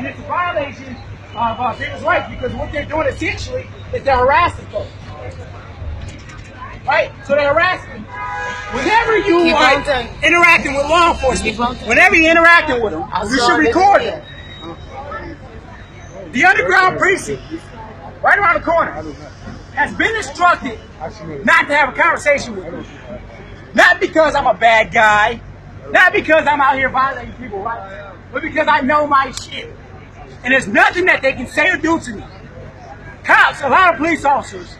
And it's a violation of people's rights because what they're doing essentially is they're harassing folks. Right? So they're harassing. Whenever you are interacting with law enforcement, whenever you're interacting with them, you should record them. The underground precinct, right around the corner, has been instructed not to have a conversation with me. Not because I'm a bad guy, not because I'm out here violating people's rights, but because I know my shit. And there's nothing that they can say or do to me. Cops, a lot of police officers,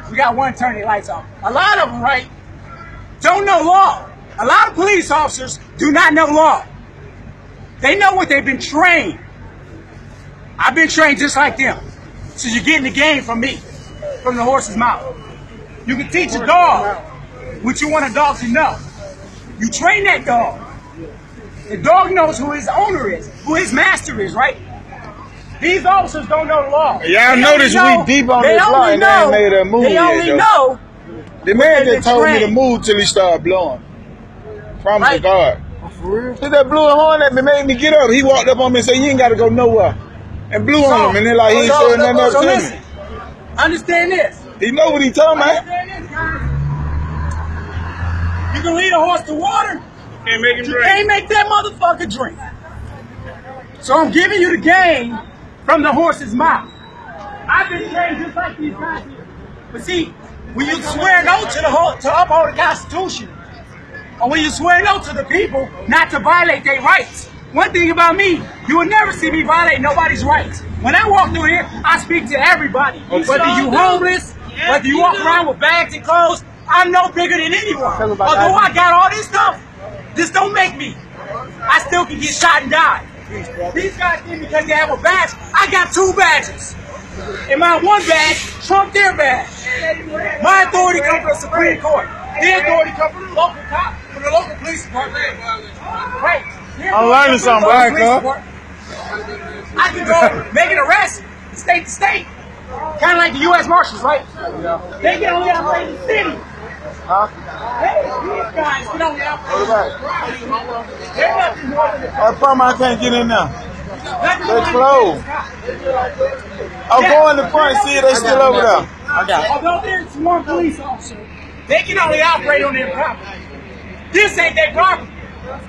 we got one turn their lights off. A lot of them, right, don't know law. A lot of police officers do not know law. They know what they've been trained. I've been trained just like them. So you're getting the game from me, from the horse's mouth. You can teach a dog what you want a dog to know. You train that dog. The dog knows who his owner is, who his master is, right? These officers don't know the law. Y'all notice we deep on this law and they ain't made a move yet. They only know. The man just told me to move till he started blowing. From the guard. For real? He that blew a horn at me, made me get up. He walked up on me and said, "You ain't got to go nowhere." And blew on him, and then like he ain't saying nothing else to me. Understand this. He know what he talking about. Understand this, guys. You can lead a horse to water. Can't make him drink. You can't make that motherfucker drink. So I'm giving you the game from the horse's mouth. I've been trained just like these guys here. But see, when you swear an oath to uphold the Constitution, or when you swear an oath to the people not to violate their rights, one thing about me, you will never see me violate nobody's rights. When I walk through here, I speak to everybody. Whether you homeless, whether you walk around with bags and clothes, I'm no bigger than anyone. Although I got all this stuff, this don't make me. I still can get shot and die. These guys think because they have a badge, I got 2 badges. And my one badge trumped their badge. My authority comes from the Supreme Court. Their authority comes from the local cop, from the local police department. Right. I'm learning something, bro. I can go make an arrest state to state. Kind of like the U.S. Marshals, right? They can only operate in the city. Hey, these guys can only operate. They're nothing more than I promise I can't get in there. They're closed. I'll go in the front and see if they're still over there. I got it. Although there's one police officer, they can only operate on their property. This ain't their property.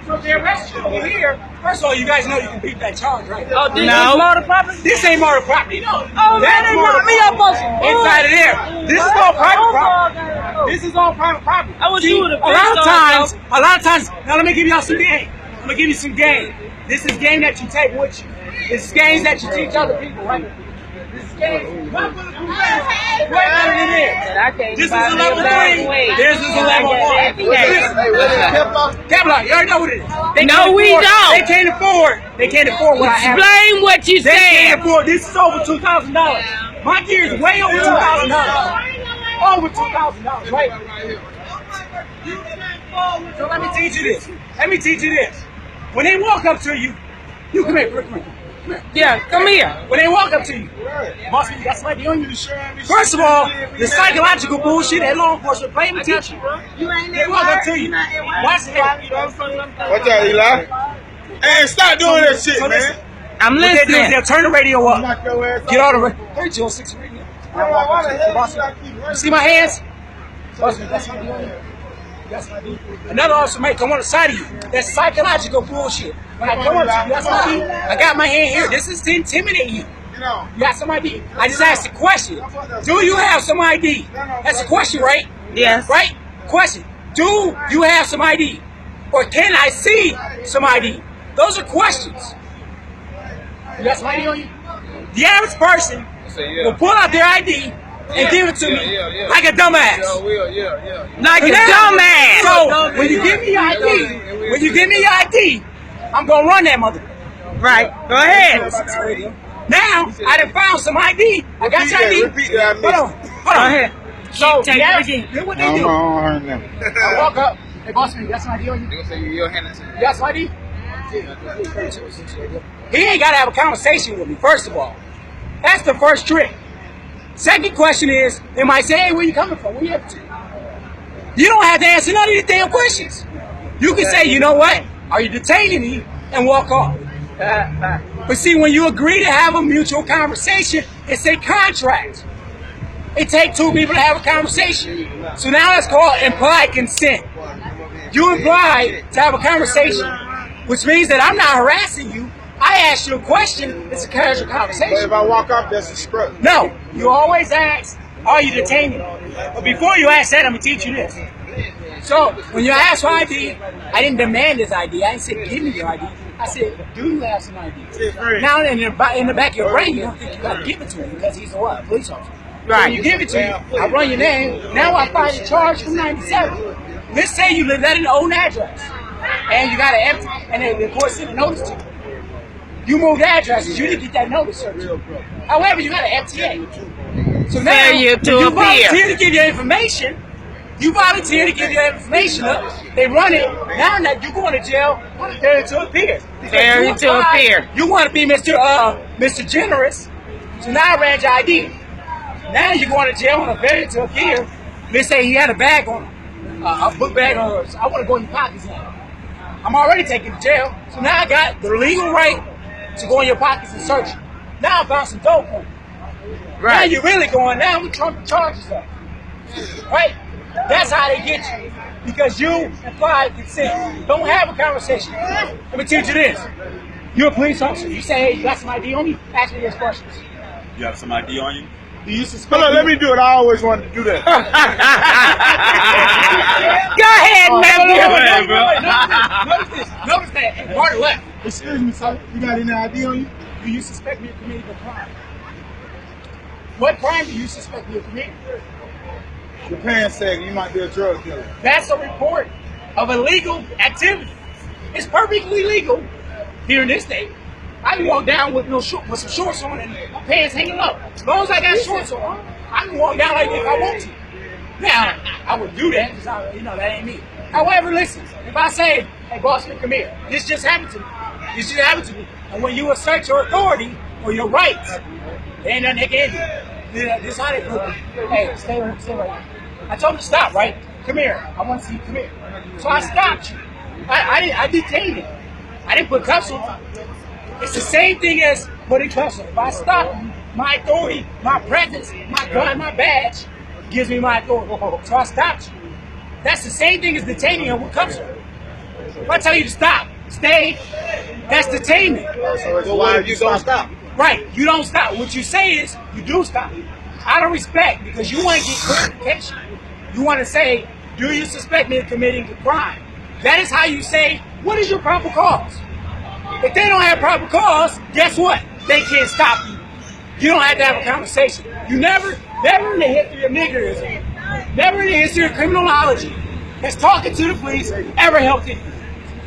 So if they arrest you over here, first of all, you guys know you can beat that charge, right? Oh, this is MARTA property? This ain't MARTA property, no. Oh, man, they knocked me up on some inside of there. This is all private property. This is all private property. I wish See, you would have a lot of times, now let me give y'all some game. I'm going to give you some game. This is game that you take with you. This is games that you teach other people, right? This is games. Way better than this. This is a level 3. This is a level 1. Kevlar, you already know what it is. No, we don't. They can't afford. They can't afford what I have. Explain what you said. They can't afford. This is over $2,000. My gear is way over $2,000. Over $2,000, right? So let me teach you this. Let me teach you this. When they walk up to you, you come here. Yeah, come here. When they walk up to you, boss, you got somebody on you. First of all, the psychological bullshit that law enforcement play and teach you. They walk up to you. Watch it. What's that, Eli? Hey, stop doing that shit, man. I'm listening. What they do is they'll turn the radio up. Get all the radio. 306 radio. You see my hands? Boss, that's my deal. That's my deal. Another officer might come on the side of you. That's psychological bullshit. When I come up to you, that's my deal. I got my hand here. This is to intimidate you. You got some ID? I just asked a question. Do you have some ID? That's a question, right? Yes. Right? Question. Do you have some ID? Or can I see some ID? Those are questions. You got some ID on you? The average person will pull out their ID and give it to me like a dumbass. Like a dumbass. So when you give me your ID, I'm gonna run that mother. Right. Go ahead. Now I done found some ID. I got your ID. Hold on. Go ahead. So here's what they do. I walk up. Hey, boss man, you got some ID on you? You got some ID? He ain't got to have a conversation with me, first of all. That's the first trick. Second question is, they might say, hey, where you coming from? Where you up to? You don't have to answer none of these damn questions. You can say, you know what? Are you detaining me? And walk off. But see, when you agree to have a mutual conversation, it's a contract. It takes two people to have a conversation. So now it's called implied consent. You implied to have a conversation, which means that I'm not harassing you. I asked you a question. It's a casual conversation. But if I walk up, that's a scrub. No, you always ask, are you detaining? But before you ask that, I'm going to teach you this. So when you ask for ID, I didn't demand his ID. I didn't say, give me your ID. I said, do you have some ID? Now in the back of your brain, you don't think you got to give it to him because he's a what? Police officer. Right. When you give it to you, I run your name. Now I find a charge from 97. Let's say you live at an old address and you got an empty, and then the court sent a notice to you. You moved addresses, you didn't get that notice, sir. However, you got an FTA. So now you volunteer to give your information. You volunteer to give your information up. They run it. Now that you're going to jail on a failure to appear. Failure to appear. You want to be Mr. Generous. So now I ran your ID. Now you're going to jail on a failure to appear. Let's say he had a bag on him, a book bag on him. I want to go in your pockets now. I'm already taking to jail. So now I got the legal right to go in your pockets and search you. Now I found some dope on you. Right. Now you're really going down with Trump charges up. Right? That's how they get you. Because you implied consent. Don't have a conversation. Let me teach you this. You're a police officer. You say, hey, you got some ID on me? Ask me these questions. You have some ID on you? Do you suspect Hold on, let me do it. I always wanted to do that. Go ahead, man. Notice this. Notice that. Marta left. Excuse me, sir. You got any ID on you? Do you suspect me of committing a crime? What crime do you suspect me of committing? Your pants sagging, you might be a drug dealer. That's a report of illegal activity. It's perfectly legal here in this state. I can walk down with with some shorts on and my pants hanging up. As long as I got shorts on, I can walk down like that if I want to. Now, I would do that because that ain't me. However, listen, if I say, hey, boss, come here, this just happened to me. This just happened to me. And when you assert your authority or your rights, there ain't nothing they can do. This is how they put it. Hey, stay right here. I told him to stop, right? Come here. I want to see you. Come here. So I stopped you. I detained him. I didn't put cuffs on. It's the same thing as putting cuffs on. If I stop you, my authority, my presence, my gun, my badge gives me my authority. So I stopped you. That's the same thing as detaining him with cuffs on. If I tell you to stop, stay, that's detainment. So why you don't stop? Right, you don't stop. What you say is, you do stop. Out of respect, because you want to get clarification. You want to say, do you suspect me of committing a crime? That is how you say, what is your proper cause? If they don't have proper cause, guess what? They can't stop you. You don't have to have a conversation. You never in the history of niggerism, never in the history of criminology has talking to the police ever helped you.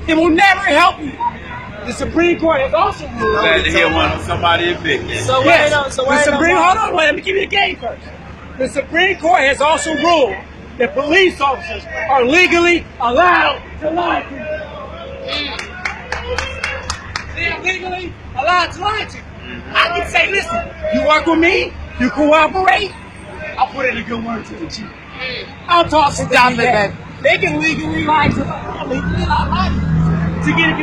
It will never help you. The Supreme Court has also ruled. Glad to hear one of somebody admit. So hold on, let me give you the game first. The Supreme Court has also ruled that police officers are legally allowed to lie to you. They are legally allowed to lie to you. I can say, listen, you work with me, you cooperate, I'll put in a good word to the chief. I'll talk to them. They can legally lie to you. To get a